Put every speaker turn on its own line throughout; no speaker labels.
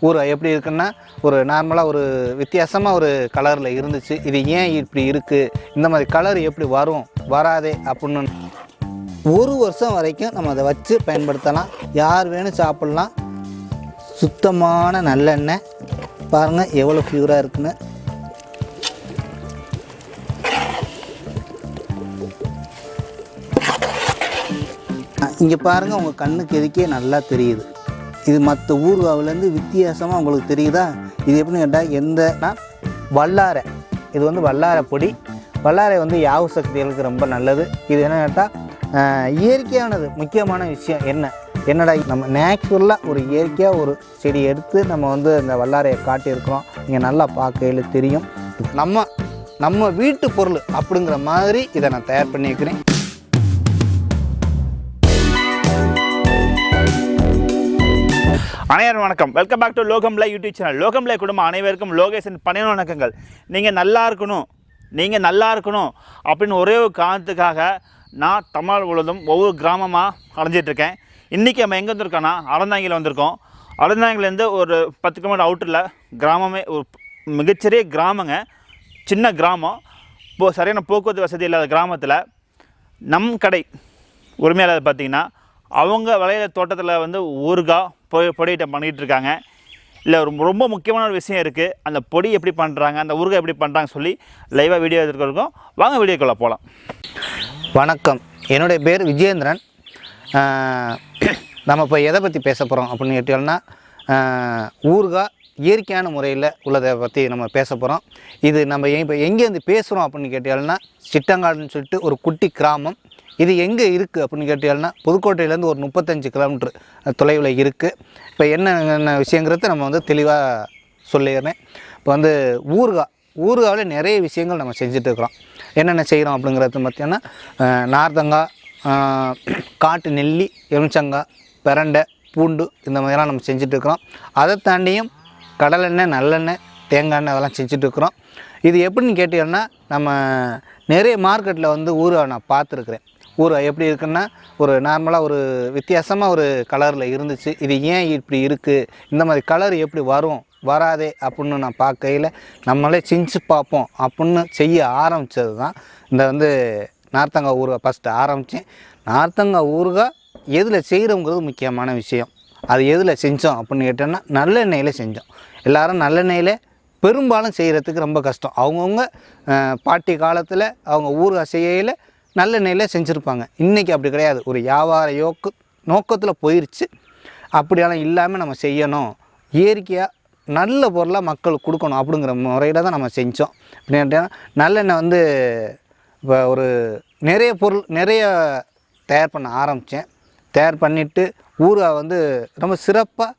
ஊறுகாய் எப்படி இருக்குன்னா ஒரு நார்மலாக ஒரு வித்தியாசமாக ஒரு கலரில் இருந்துச்சு. இது ஏன் இப்படி இருக்குது, இந்த மாதிரி கலர் எப்படி வரும் வராதே அப்படின்னு 1 வருஷம் வரைக்கும் நம்ம அதை வச்சு பயன்படுத்தலாம். யார் வேணும் சாப்பிட்லாம். சுத்தமான நல்லெண்ணெய் பாருங்கள் எவ்வளோ ப்யூராக இருக்குன்னு. இங்கே பாருங்கள், உங்கள் கண்ணுக்கு எதுக்கே நல்லா தெரியுது. இது மற்ற ஊறுகாவிலேருந்து வித்தியாசமாக உங்களுக்கு தெரியுதா? இது எப்படின்னு கேட்டால் எந்தனா வல்லாரை, இது வந்து வல்லாரை பொடி. வல்லாரை வந்து யாவு சக்திகளுக்கு ரொம்ப நல்லது. இது என்ன கேட்டால் இயற்கையானது. முக்கியமான விஷயம் என்னடா நம்ம நேச்சுரலாக ஒரு இயற்கையாக ஒரு செடி எடுத்து நம்ம வந்து அந்த வல்லாரையை காட்டியிருக்கிறோம். நீங்கள் நல்லா பார்க்கையில் தெரியும். நம்ம வீட்டு பொருள் அப்படிங்கிற மாதிரி இதை நான் தயார் பண்ணியிருக்கிறேன்.
அனைவரும் வணக்கம். வெல்கம் பேக் டு லோகம்ல யூடியூப் சேனல். லோகம்ல குடும்பம் அனைவருக்கும் லோகேஷன் பணியான வணக்கங்கள். நீங்கள் நல்லா இருக்கணும் அப்படின்னு ஒரே ஒரு காரணத்துக்காக நான் தமிழ் முழுவதும் ஒவ்வொரு கிராமமாக அலைஞ்சிட்ருக்கேன். இன்றைக்கி நம்ம எங்கே வந்திருக்கோன்னா அறந்தாங்கியில் வந்திருக்கோம். அறந்தாங்கிலேருந்து ஒரு 10 கிலோமீட்டர் அவுட்டரில் கிராமமே, ஒரு மிகச்சிறிய கிராமங்க, சின்ன கிராமம். சரியான போக்குவரத்து வசதி இல்லாத கிராமத்தில் நம் கடை உரிமையாளர் பார்த்திங்கன்னா அவங்க விளையிற தோட்டத்தில் வந்து ஊறுகாய் பொடியிட்ட பண்ணிகிட்டு இருக்காங்க. இல்லை ரொம்ப முக்கியமான ஒரு விஷயம் இருக்குது. அந்த பொடி எப்படி பண்ணுறாங்க, அந்த ஊறுகாய் எப்படி பண்ணுறாங்க சொல்லி லைவாக வீடியோ எடுத்துருக்கோம். வாங்க வீடியோக்குள்ளே போகலாம்.
வணக்கம், என்னுடைய பேர் விஜயேந்திரன். நம்ம இப்போ எதை பற்றி பேச போகிறோம் அப்படின்னு கேட்டீங்கன்னா, ஊறுகாய் இயற்கையான முறையில் உள்ளதை பற்றி நம்ம பேச போகிறோம். இது நம்ம இப்போ எங்கேருந்து பேசுகிறோம் அப்படின்னு கேட்டீங்கன்னா, சிட்டங்காடுன்னு சொல்லிட்டு ஒரு குட்டி கிராமம். இது எங்கே இருக்குது அப்படின்னு கேட்டீங்கன்னா, புதுக்கோட்டையிலேருந்து ஒரு 35 கிலோமீட்ரு தொலைவில் இருக்குது. இப்போ என்ன விஷயங்கிறத நம்ம வந்து தெளிவாக சொல்லிடுறேன். இப்போ வந்து ஊறுகாவில் நிறைய விஷயங்கள் நம்ம செஞ்சிட்ருக்குறோம். என்னென்ன செய்கிறோம் அப்படிங்கிறது பார்த்திங்கன்னா, நார்த்தங்காய், காட்டு நெல்லி, எலுமிச்சங்காய், பிரண்டை, பூண்டு, இந்த மாதிரிலாம் நம்ம செஞ்சிட்ருக்குறோம். அதை தாண்டியும் கடலெண்ணெய், நல்லெண்ணெய், தேங்காய் எண்ணெய் அதெல்லாம் செஞ்சிட்ருக்குறோம். இது எப்படின்னு கேட்டீங்கன்னா, நம்ம நிறைய மார்க்கெட்டில் வந்து ஊறுகாய் நான் பார்த்துருக்குறேன். ஊறுகாய் எப்படி இருக்குன்னா ஒரு நார்மலாக ஒரு வித்தியாசமாக ஒரு கலரில் இருந்துச்சு. இது ஏன் இப்படி இருக்குது, இந்த மாதிரி கலர் எப்படி வரும் வராதே அப்படின்னு நான் பார்க்கையில் நம்மளே செஞ்சு பார்ப்போம் அப்படின்னு செய்ய ஆரம்பித்தது தான் இந்த வந்து நார்த்தங்காய் ஊறுகாய் ஃபஸ்ட்டு ஆரம்பித்தேன். நார்த்தங்காய் ஊறுகாய் எதில் செய்கிறோங்கிறது முக்கியமான விஷயம். அது எதில் செஞ்சோம் அப்படின்னு கேட்டோன்னா, நல்லெண்ணெயில் செஞ்சோம். எல்லோரும் நல்லெண்ணெயில் பெரும்பாலும் செய்கிறதுக்கு ரொம்ப கஷ்டம். அவங்கவுங்க பாட்டி காலத்தில் அவங்க ஊறுகாய் செய்யல நல்லெண்ணெயில் செஞ்சுருப்பாங்க. இன்றைக்கி அப்படி கிடையாது. ஒரு வியாபார நோக்கத்தில் போயிடுச்சு. அப்படியெல்லாம் இல்லாமல் நம்ம செய்யணும், இயற்கையாக நல்ல பொருளாக மக்களுக்கு கொடுக்கணும் அப்படிங்கிற முறையில் தான் நம்ம செஞ்சோம். அப்படின்னா நல்லெண்ணெய் வந்து இப்போ ஒரு நிறைய தயார் பண்ண ஆரம்பித்தேன். தயார் பண்ணிவிட்டு ஊறுகாய் வந்து ரொம்ப சிறப்பாக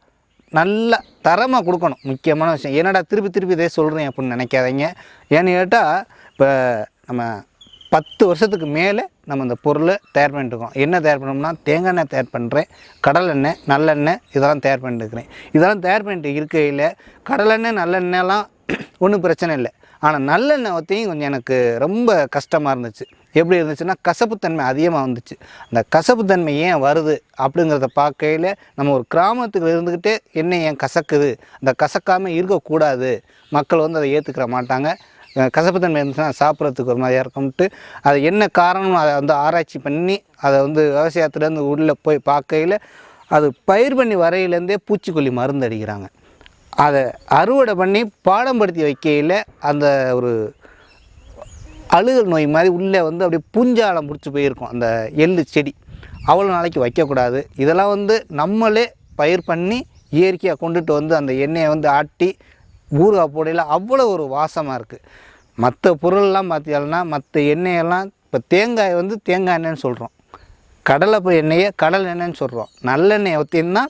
நல்ல தரமாக கொடுக்கணும். முக்கியமான விஷயம். என்னடா திருப்பி இதே சொல்கிறேன் அப்படின்னு நினைக்காதீங்க. ஏன்னு கேட்டால், இப்போ நம்ம 10 வருஷத்துக்கு மேலே நம்ம இந்த பொருளை தயார் பண்ணிட்டுருக்கோம். என்ன தயார் பண்ணோம்னா, தேங்காய் எண்ணெய் தயார் பண்ணுறேன், கடலெண்ணெய், நல்லெண்ணெய், இதெல்லாம் தயார் பண்ணிட்டுருக்கிறேன். இதெல்லாம் தயார் பண்ணிட்டு இருக்கையில் கடலெண்ணெய், நல்லெண்ணெய்லாம் ஒன்றும் பிரச்சனை இல்லை. ஆனால் நல்லெண்ணெய் ஊற்றியும் கொஞ்சம் எனக்கு ரொம்ப கஷ்டமாக இருந்துச்சு. எப்படி இருந்துச்சுன்னா, கசப்புத்தன்மை அதிகமாக வந்துச்சு. அந்த கசப்புத்தன்மை ஏன் வருது அப்படிங்கிறத பார்க்கையில் நம்ம ஒரு கிராமத்துக்கு இருந்துக்கிட்டே எண்ணெய் ஏன் கசக்குது, அந்த கசக்காமல் இருக்கக்கூடாது, மக்கள் வந்து அதை ஏற்றுக்கிற மாட்டாங்க, கசப்புத்தன்மை இருந்துச்சுன்னா சாப்பிட்றதுக்கு ஒரு மாதிரியாக இருக்கும்ட்டு அது என்ன காரணம் அதை வந்து ஆராய்ச்சி பண்ணி அதை வந்து விவசாயத்துலேருந்து உள்ளே போய் பார்க்கையில் அது பயிர் பண்ணி வரையிலேருந்தே பூச்சிக்கொல்லி மருந்து அடிக்கிறாங்க. அதை அறுவடை பண்ணி பாடம்படுத்தி வைக்கையில் அந்த ஒரு அழுகல் நோய் மாதிரி உள்ளே வந்து அப்படியே பூஞ்சாலம் பிடிச்சி போயிருக்கும் அந்த எள்ளு செடி. அவ்வளோ நாளைக்கு வைக்கக்கூடாது. இதெல்லாம் வந்து நம்மளே பயிர் பண்ணி இயற்கையாக கொண்டுட்டு வந்து அந்த எண்ணெயை வந்து ஆட்டி ஊறுகாய் போடையில் அவ்வளோ ஒரு வாசமாக இருக்குது. மற்ற பொருள்லாம் பார்த்தீங்கன்னா, மற்ற எண்ணெயெல்லாம் இப்போ தேங்காய் வந்து தேங்காய் எண்ணெய்ன்னு சொல்கிறோம், கடலை எண்ணெயை கடல் எண்ணெய்ன்னு சொல்கிறோம், நல்லெண்ணெயை ஊற்றினா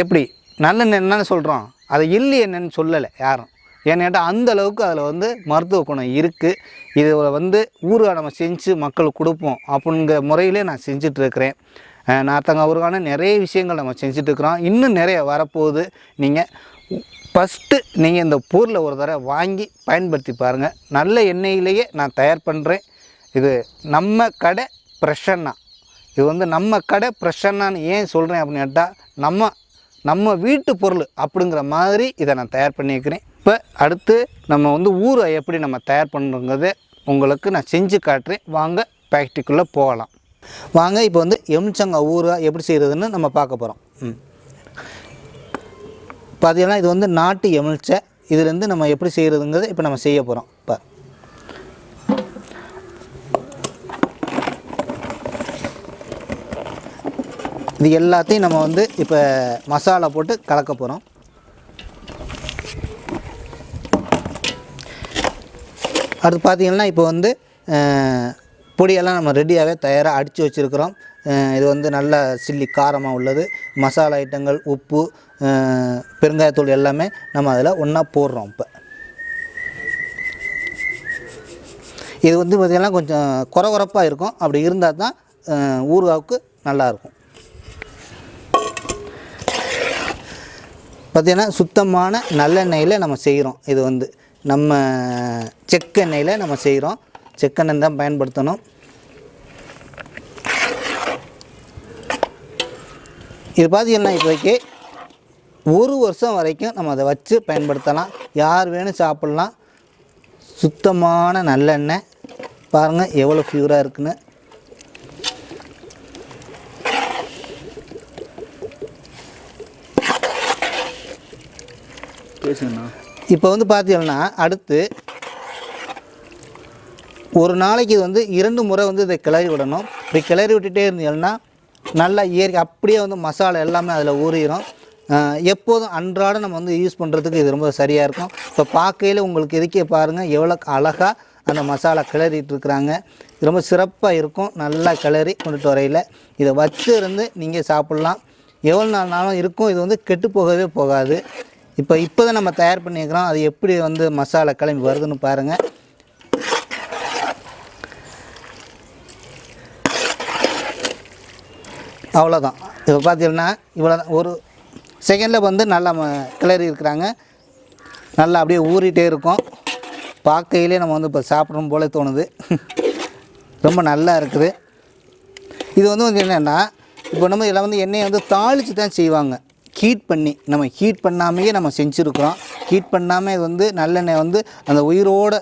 எப்படி நல்லெண்ணெய் என்னன்னு சொல்கிறோம், அதை எள்ளு எண்ணெய்ன்னு சொல்லலை யாரும். ஏன்னு கேட்டால் அந்தளவுக்கு அதில் வந்து மருத்துவ குணம் இருக்குது. இதை வந்து ஊறுகாய் நம்ம செஞ்சு மக்களுக்கு கொடுப்போம் அப்படிங்கிற முறையிலே நான் செஞ்சிட்ருக்கிறேன். நார்த்தங்காய் ஊறுகாய்னு நிறைய விஷயங்கள் நம்ம செஞ்சிட்ருக்குறோம். இன்னும் நிறைய வரப்போகுது. நீங்கள் ஃபஸ்ட்டு நீங்கள் இந்த பொருளை ஒரு தடவை வாங்கி பயன்படுத்தி பாருங்கள். நல்ல எண்ணெயிலேயே நான் தயார் பண்ணுறேன். இது நம்ம கடை பிரசன்னா. இது வந்து நம்ம கடை பிரசன்னான்னு ஏன் சொல்கிறேன் அப்படின்னு கேட்டால், நம்ம வீட்டு பொருள் அப்படிங்கிற மாதிரி இதை நான் தயார் பண்ணியிருக்கிறேன். இப்போ அடுத்து நம்ம வந்து ஊறுகாய் எப்படி நம்ம தயார் பண்ணுறோங்கிறத உங்களுக்கு நான் செஞ்சு காட்டுறேன். வாங்க ஃபேக்ட்ரிக்குள்ளே போகலாம். வாங்க இப்போ வந்து எலுமிச்சங்காய் ஊறுகாய் எப்படி செய்கிறதுன்னு நம்ம பார்க்க போகிறோம். பார்த்தீங்கன்னா இது வந்து நாட்டு எலுமிச்சை. இதுலேருந்து நம்ம எப்படி செய்கிறதுங்கிறத இப்போ நம்ம செய்ய போகிறோம். இப்போ இது எல்லாத்தையும் நம்ம வந்து இப்போ மசாலா போட்டு கலக்க போகிறோம். அடுத்து பார்த்திங்கன்னா இப்போ வந்து பொடியெல்லாம் நம்ம ரெடியாகவே தயாராக அடித்து வச்சுருக்கிறோம். இது வந்து நல்ல சில்லி காரமாக உள்ளது. மசாலா ஐட்டங்கள், உப்பு, பெருங்காயத்தூள் எல்லாமே நம்ம அதில் ஒன்றா போடுறோம். இப்போ இது வந்து பார்த்திங்கன்னா கொஞ்சம் குறகுறப்பாக இருக்கும். அப்படி இருந்தால் தான் ஊறுகாவுக்கு நல்லாயிருக்கும். பார்த்திங்கன்னா சுத்தமான நல்லெண்ணெயில் நம்ம செய்கிறோம். இது வந்து நம்ம செக்கெண்ணெயில் நம்ம செய்கிறோம். செக்கெண்ணெய் தான் பயன்படுத்தணும். இது பார்த்திங்கன்னா இப்போதைக்கு 1 வருஷம் வரைக்கும் நம்ம அதை வச்சு பயன்படுத்தலாம். யார் வேணும் சாப்பிட்லாம். சுத்தமான நல்லெண்ணெய் பாருங்கள் எவ்வளோ ப்யூராக இருக்குன்னு. இப்போ வந்து பார்த்தீங்கன்னா அடுத்து ஒரு நாளைக்கு இது வந்து 2 முறை வந்து இதை கிளறி விடணும். இப்படி கிளறி விட்டுட்டே இருந்தீங்கன்னா நல்லா இயற்கை அப்படியே வந்து மசாலா எல்லாமே அதில் ஊறிடும். எப்போதும் அன்றாடம் நம்ம வந்து யூஸ் பண்ணுறதுக்கு இது ரொம்ப சரியாக இருக்கும். இப்போ பார்க்கையில் உங்களுக்கு இதுக்கே பாருங்கள் எவ்வளோ அழகாக அந்த மசாலா கிளறிட்டு இருக்கிறாங்க. இது ரொம்ப சிறப்பாக இருக்கும். நல்லா கிளறி கொண்டுட்டு வரையில் இதை வச்சு இருந்து நீங்கள் சாப்பிட்லாம். எவ்வளோ நாளும் இருக்கும். இது வந்து கெட்டு போகவே போகாது. இப்போ தான் நம்ம தயார் பண்ணியிருக்கிறோம். அது எப்படி வந்து மசாலா கிளம்பி வருதுன்னு பாருங்கள். அவ்வளோதான். இப்போ பார்த்தீங்கன்னா இவ்வளோ தான். ஒரு செகண்டில் வந்து நல்லா கிளறி இருக்கிறாங்க. நல்லா அப்படியே ஊறிட்டே இருக்கும். பார்க்கையிலே நம்ம வந்து இப்போ சாப்பிடணும் போல தோணுது. ரொம்ப நல்லா இருக்குது. இது வந்து என்னென்னா இப்போ நம்ம இதில் வந்து எண்ணெயை வந்து தாளித்து தான் செய்வாங்க. ஹீட் பண்ணி நம்ம ஹீட் பண்ணாமையே நம்ம செஞ்சுருக்குறோம். ஹீட் பண்ணாமல் இது வந்து நல்லெண்ணெய் வந்து அந்த உயிரோடு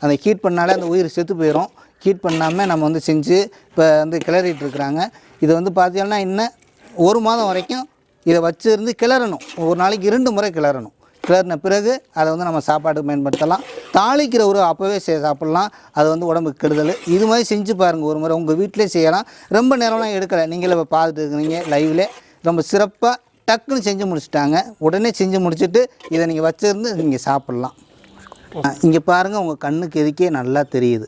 அந்த ஹீட் பண்ணாலே அந்த உயிர் செத்து போயிடும். ஹீட் பண்ணாமல் நம்ம வந்து செஞ்சு இப்போ வந்து கிளறிட்டு இருக்கிறாங்க. இது வந்து பார்த்தீங்கன்னா இன்னும் 1 மாதம் வரைக்கும் இதை வச்சுருந்து கிளறணும். ஒரு நாளைக்கு 2 முறை கிளறணும். கிளறின பிறகு அதை வந்து நம்ம சாப்பாட்டுக்கு பயன்படுத்தலாம். தாளிக்கிற அப்போவே சாப்பிட்லாம். அது வந்து உடம்புக்கு கெடுதல். இது மாதிரி செஞ்சு பாருங்கள். ஒரு முறை உங்கள் வீட்டிலே செய்யலாம். ரொம்ப நேரம்லாம் எடுக்கலை. நீங்களே இப்போ பார்த்துட்டு இருக்கிறீங்க லைவில். ரொம்ப சிறப்பாக டக்குன்னு செஞ்சு முடிச்சிட்டாங்க. உடனே செஞ்சு முடிச்சுட்டு இதை நீங்கள் வச்சுருந்து நீங்கள் சாப்பிட்லாம். இங்கே பாருங்கள் உங்கள் கண்ணுக்கு எதுக்கே நல்லா தெரியுது.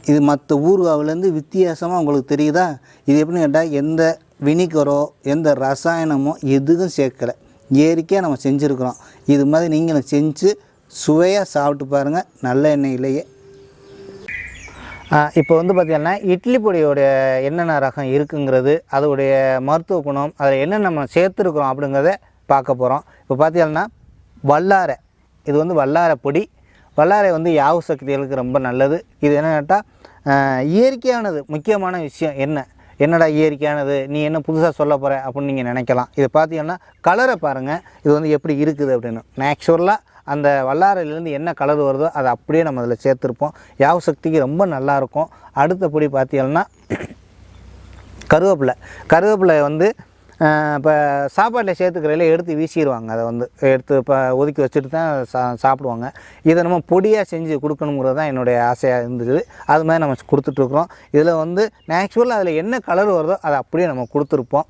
இது மற்ற ஊறுகாவிலேருந்து வித்தியாசமாக உங்களுக்கு தெரியுதா? இது எப்படின்னு கேட்டால் எந்த வினிகரோ எந்த ரசாயனமோ எதுவும் சேர்க்கலை. இயற்கையாக நம்ம செஞ்சுருக்குறோம். இது மாதிரி நீங்களும் செஞ்சு சுவையாக சாப்பிட்டு பாருங்கள் நல்ல எண்ணெயிலேயே. இப்போ வந்து பார்த்திங்கன்னா இட்லி பொடியோடைய என்னென்ன ரகம் இருக்குங்கிறது, அதோடைய மருத்துவ குணம், அதில் என்னென்ன நம்ம சேர்த்துருக்குறோம் அப்படிங்கிறத பார்க்க போகிறோம். இப்போ பார்த்திங்கன்னா வல்லாரை. இது வந்து வல்லாரை பொடி. வல்லாரை வந்து யாவு சக்திகளுக்கு ரொம்ப நல்லது. இது என்ன கேட்டால் இயற்கையானது. முக்கியமான விஷயம் என்னடா இயற்கையானது, நீ என்ன புதுசாக சொல்ல போகிற அப்படின்னு நீங்கள் நினைக்கலாம். இது பார்த்திங்கன்னா கலரை பாருங்கள். இது வந்து எப்படி இருக்குது அப்படின்னு. நேச்சுரலாக அந்த வல்லாரையிலேருந்து என்ன கலர் வருதோ அதை அப்படியே நம்ம அதில் சேர்த்துருப்போம். யாவு சக்திக்கு ரொம்ப நல்லாயிருக்கும். அடுத்தபடி பார்த்திங்கன்னா கருவேப்பிலை வந்து இப்போ சாப்பாட்டில் சேர்த்துக்கிறதில் எடுத்து வீசிடுவாங்க. அதை வந்து எடுத்து இப்போ ஒதுக்கி வச்சுட்டு தான் சாப்பிடுவாங்க. இதை நம்ம பொடியாக செஞ்சு கொடுக்கணுங்கிறது தான் என்னுடைய ஆசையாக இருந்தது. அது மாதிரி நம்ம கொடுத்துட்ருக்குறோம். இதில் வந்து நேச்சுரலாக அதில் என்ன கலர் வருதோ அதை அப்படியே நம்ம கொடுத்துருப்போம்.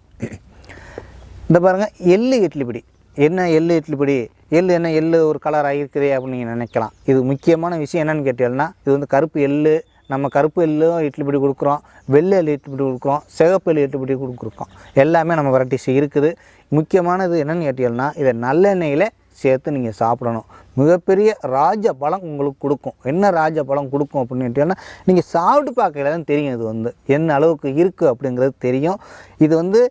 இந்த பாருங்கள் எள்ளு இட்லி பொடி. என்ன எள்ளு இட்லி பொடி, எள்ளு ஒரு கலராக இருக்குதே அப்படின்னு நீங்கள் நினைக்கலாம். இது முக்கியமான விஷயம் என்னென்னு கேட்டீங்கன்னா, இது வந்து கருப்பு எள்ளு. நம்ம கருப்பு எள்ளும் இட்லி பொடி கொடுக்குறோம், வெள்ளை எள்ளு இட்லி பொடி கொடுக்குறோம், சிகப்பு எள்ளு இட்லி பொடி கொடுக்குறோம். எல்லாமே நம்ம வெரைட்டிஸ் இருக்குது. முக்கியமானது என்னென்னு கேட்டீங்கன்னா, இதை நல்லெண்ணெயில் சேர்த்து நீங்கள் சாப்பிடணும். மிகப்பெரிய ராஜ பலம் உங்களுக்கு கொடுக்கும். என்ன ராஜ பலம் கொடுக்கும் அப்படின்னு கேட்டீங்கன்னா, நீங்கள் சாப்பிட்டு பார்க்கல தான் தெரியும். இது வந்து என்ன அளவுக்கு இருக்குது அப்படிங்கிறது தெரியும். இது வந்து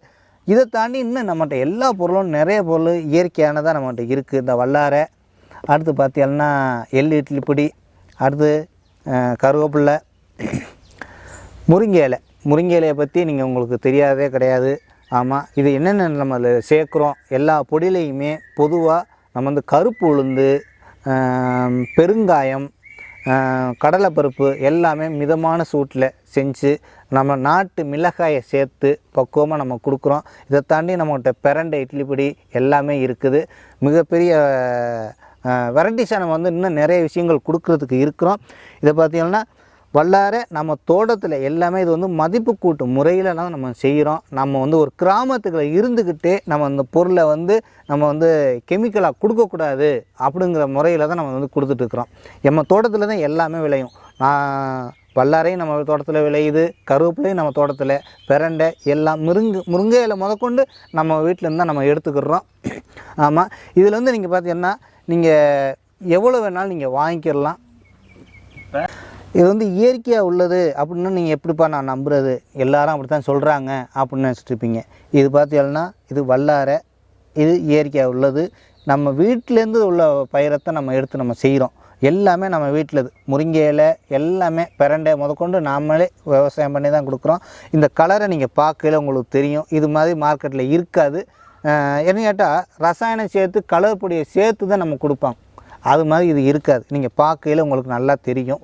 இதை தாண்டி இன்னும் நம்மகிட்ட எல்லா பொருளும் நிறைய பொருள் இயற்கையானதாக நம்மகிட்ட இருக்குது. இந்த வல்லாரை, அடுத்து பார்த்தீங்கன்னா எள்ளு இட்லி பொடி, அடுத்து கருவேப்பிலை, முருங்கை இலையை பற்றி நீங்கள் உங்களுக்கு தெரியாதே கிடையாது. ஆமாம், இது என்னென்ன நம்ம அதில் சேர்க்குறோம் எல்லா பொடியிலையுமே பொதுவாக நம்ம வந்து கருப்பு உளுந்து, பெருங்காயம், கடலைப்பருப்பு எல்லாமே மிதமான சூட்டில் செஞ்சு நம்ம நாட்டு மிளகாயை சேர்த்து பக்குவமாக நம்ம கொடுக்குறோம். இதை தாண்டி நம்மகிட்ட பிரண்டை, இட்லி பொடி எல்லாமே இருக்குது. மிகப்பெரிய வெரைட்டிஸாக நம்ம வந்து இன்னும் நிறைய விஷயங்கள் கொடுக்கறதுக்கு இருக்கிறோம். இதை பார்த்திங்கன்னா வல்லாரை நம்ம தோட்டத்தில் எல்லாமே இது வந்து மதிப்பு கூட்டு முறையில் தான் நம்ம செய்கிறோம். நம்ம வந்து ஒரு கிராமத்துக்குள்ள இருந்துக்கிட்டே நம்ம அந்த பொருளை வந்து நம்ம வந்து கெமிக்கலாக கொடுக்கக்கூடாது அப்படிங்கிற முறையில் தான் நம்ம வந்து கொடுத்துட்ருக்குறோம். நம்ம தோட்டத்தில் தான் எல்லாமே விளையும். வல்லாரையும் நம்ம தோட்டத்தில் விளையுது, கருவேப்பிலையும் நம்ம தோட்டத்தில், பிரண்டை எல்லாம் முருங்கையில் முதற்கொண்டு நம்ம வீட்டிலேருந்து தான் நம்ம எடுத்துக்கிறோம். ஆமாம், இதில் வந்து நீங்கள் பார்த்தீங்கன்னா நீங்கள் எவ்வளோ வேணாலும் நீங்கள் வாங்கிக்கிடலாம். இது வந்து இயற்கையாக உள்ளது அப்படின்னு நீங்கள் எப்படிப்பா நான் நம்புறது, எல்லாரும் அப்படி தான் சொல்கிறாங்க அப்படின்னு நினச்சிட்ருப்பீங்க. இது பார்த்தீங்கன்னா இது வல்லாரை, இது இயற்கையாக உள்ளது. நம்ம வீட்டிலேருந்து உள்ள பயிரத்தை நம்ம எடுத்து நம்ம செய்கிறோம். எல்லாமே நம்ம வீட்டில் இது முருங்கை இலை எல்லாமே பிரண்டை முதற்கொண்டு நாமளே விவசாயம் பண்ணி தான் கொடுக்குறோம். இந்த கலரை நீங்கள் பார்க்கல உங்களுக்கு தெரியும், இது மாதிரி மார்க்கெட்டில் இருக்காது. என்ன கேட்டால் ரசாயனம் சேர்த்து கலர் பொடியை சேர்த்து தான் நம்ம கொடுப்பாங்க, அது மாதிரி இது இருக்காது. நீங்கள் பார்க்கையில் உங்களுக்கு நல்லா தெரியும்.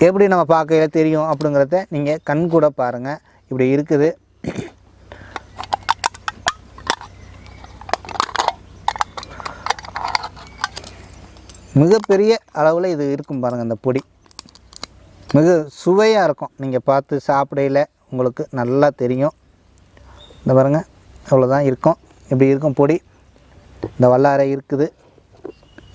எப்படி நம்ம பார்க்கையில் தெரியும் அப்படிங்கிறத நீங்கள் கண் கூட பாருங்கள். இப்படி இருக்குது. மிகப்பெரிய அளவில் இது இருக்கும் பாருங்கள். இந்த பொடி மிக சுவையாக இருக்கும். நீங்கள் பார்த்து சாப்பிடையில் உங்களுக்கு நல்லா தெரியும். இந்த பாருங்கள், அவ்வளோதான் இருக்கும். இப்படி இருக்கும் பொடி. இந்த வல்லாரை இருக்குது.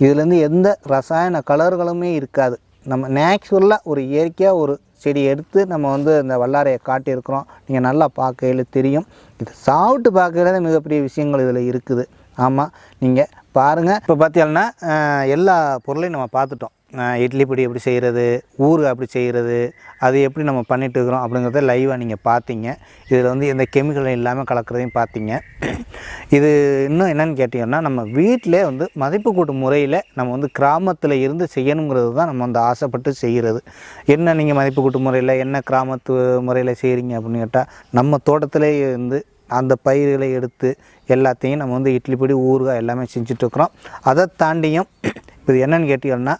இதுலேருந்து எந்த ரசாயன கலர்களுமே இருக்காது. நம்ம நேச்சுரலாக ஒரு இயற்கையாக ஒரு செடி எடுத்து நம்ம வந்து இந்த வல்லாரையை காட்டியிருக்கிறோம். நீங்கள் நல்லா பார்க்கையில் தெரியும். இது சாப்பிட்டு பார்க்கையில தான் மிகப்பெரிய விஷயங்கள் இதில் இருக்குது. ஆமாம், நீங்கள் பாருங்கள். இப்போ பார்த்தீங்கன்னா எல்லா பொருளையும் நம்ம பார்த்துட்டோம். இட்லி பொடி எப்படி செய்கிறது, ஊறுகாய் எப்படி செய்கிறது, அது எப்படி நம்ம பண்ணிட்டு இருக்கிறோம் அப்படிங்கிறத லைவாக நீங்கள் பார்த்தீங்க. இதில் வந்து எந்த கெமிக்கல் இல்லாமல் கலக்கிறதையும் பார்த்தீங்க. இது இன்னும் என்னென்னு கேட்டிங்கன்னா நம்ம வீட்டிலே வந்து மதிப்பு கூட்டு முறையில் நம்ம வந்து கிராமத்தில் இருந்து செய்யணுங்கிறது தான் நம்ம வந்து ஆசைப்பட்டு செய்கிறது. என்ன நீங்கள் மதிப்பு கூட்டு முறையில் என்ன கிராமத்து முறையில் செய்கிறீங்க அப்படின்னு கேட்டால் நம்ம தோட்டத்திலே இருந்து அந்த பயிர்களை எடுத்து எல்லாத்தையும் நம்ம வந்து இட்லி பொடி, ஊறுகாய் எல்லாமே செஞ்சிட்ருக்குறோம். அதை தாண்டியும் இது என்னென்னு கேட்டிங்கன்னா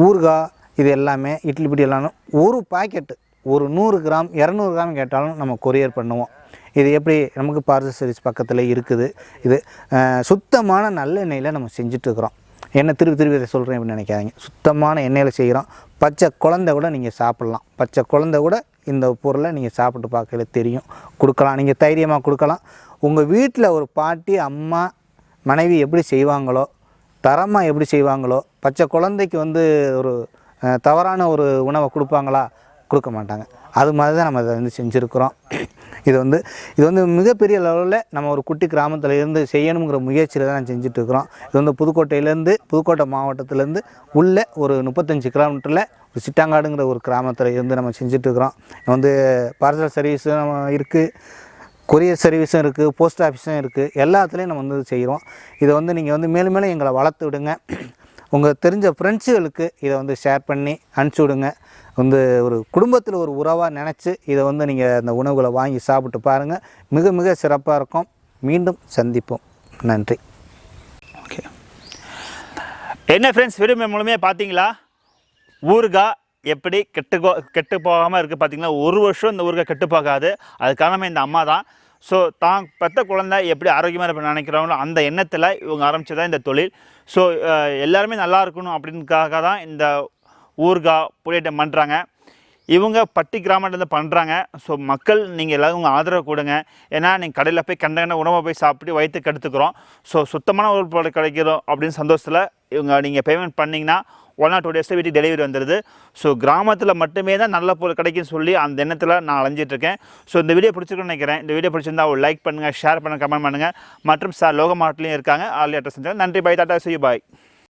ஊறுகாய் இது எல்லாமே இட்லி பொடி எல்லாமே ஒரு பாக்கெட்டு ஒரு 100 கிராம் 200 கிராம் கேட்டாலும் நம்ம கொரியர் பண்ணுவோம். இது எப்படி நமக்கு பார்சல் சர்வீஸ் பக்கத்தில் இருக்குது. இது சுத்தமான நல்லெண்ணெயில் நம்ம செஞ்சிட்ருக்குறோம். என்ன திருப்பி இதை சொல்கிறேன் அப்படின்னு நினைக்காதீங்க. சுத்தமான எண்ணெயில் செய்கிறோம். பச்சை குழந்தை கூட நீங்கள் சாப்பிட்லாம். பச்சை குழந்தை கூட இந்த பொருளை நீங்கள் சாப்பிட்டு பார்க்கல தெரியும், கொடுக்கலாம். நீங்கள் தைரியமாக கொடுக்கலாம். உங்கள் வீட்டில் ஒரு பாட்டி, அம்மா, மனைவி எப்படி செய்வாங்களோ, தரமாக எப்படி செய்வாங்களோ, பச்சை குழந்தைக்கு வந்து ஒரு தவறான ஒரு உணவை கொடுப்பாங்களா? கொடுக்க மாட்டாங்க. அது மாதிரி தான் நம்ம இதை வந்து செஞ்சுருக்குறோம். இது வந்து மிகப்பெரிய லெவலில் நம்ம ஒரு குட்டி கிராமத்தில் இருந்து செய்யணுங்கிற முயற்சியில் தான் செஞ்சிட்ருக்குறோம். இது வந்து புதுக்கோட்டை மாவட்டத்திலேருந்து உள்ள ஒரு 35 கிலோமீட்டரில் ஒரு சிட்டாங்காடுங்கிற ஒரு கிராமத்தில் இருந்து நம்ம செஞ்சிட்ருக்குறோம். வந்து பார்சல் சர்வீஸும் நம்ம இருக்குது, கொரியர் சர்வீஸும் இருக்குது, போஸ்ட் ஆஃபீஸும் இருக்குது. எல்லாத்துலேயும் நம்ம வந்து செய்கிறோம். இதை வந்து நீங்கள் வந்து மேலும் மேலும் எங்களை வளர்த்து விடுங்க. உங்கள் தெரிஞ்ச ஃப்ரெண்ட்ஸுகளுக்கு இதை வந்து ஷேர் பண்ணி அனுப்பிச்சி விடுங்க. வந்து ஒரு குடும்பத்தில் ஒரு உறவாக நினச்சி இதை வந்து நீங்கள் அந்த உணவுகளை வாங்கி சாப்பிட்டு பாருங்கள். மிக மிக சிறப்பாக இருக்கும். மீண்டும் சந்திப்போம். நன்றி.
ஓகே, என்ன ஃப்ரெண்ட்ஸ், வீடியோ மூலமே பார்த்தீங்களா ஊறுகாய் எப்படி கெட்டு போகாமல் இருக்குது பார்த்தீங்களா? ஒரு வருஷம் இந்த ஊறுகாய் கெட்டு போகாது. அது காரணமே இந்த அம்மா தான். ஸோ தான் பெற்ற குழந்தை எப்படி ஆரோக்கியமாக இருப்ப நினைக்கிறவங்களோ அந்த எண்ணத்தில் இவங்க ஆரம்பித்ததான் இந்த தொழில். ஸோ எல்லாருமே நல்லா இருக்கணும் அப்படின்றதுக்காக தான் இந்த ஊறுகாய் பொடியேட்டம் பண்ணுறாங்க. இவங்க பட்டி கிராமத்துலேருந்து பண்ணுறாங்க. ஸோ மக்கள் நீங்கள் எல்லோரும் உங்கள் ஆதரவு கொடுங்க. ஏன்னா நீங்கள் கடையில் போய் கண்ட உணவை போய் சாப்பிட்டு வயிற்றுக்கு எடுத்துக்கிறோம். ஸோ சுத்தமான ஒரு பொருள் கிடைக்கிறோம் அப்படின்னு சந்தோஷத்தில் இவங்க நீங்கள் பேமெண்ட் பண்ணிங்கன்னா 1 or 2 days வீட்டுக்கு டெலிவரி வந்துடுது. ஸோ கிராமத்தில் மட்டுமே தான் நல்ல பொருள் கிடைக்குன்னு சொல்லி அந்த எண்ணத்தில் நான் அலைஞ்சிட்ருக்கேன். ஸோ இந்த வீடியோ பிடிச்சிருக்குன்னு நினைக்கிறேன். இந்த வீடியோ பிடிச்சிருந்தா ஒரு லைக் பண்ணுங்கள், ஷேர் பண்ணுங்கள், கமெண்ட் பண்ணுங்கள். மற்றும் சார் லோக மாவட்டத்துலையும் இருக்காங்க, ஆல் அட்ரஸ். நன்றி, bye, tata, see you, bye.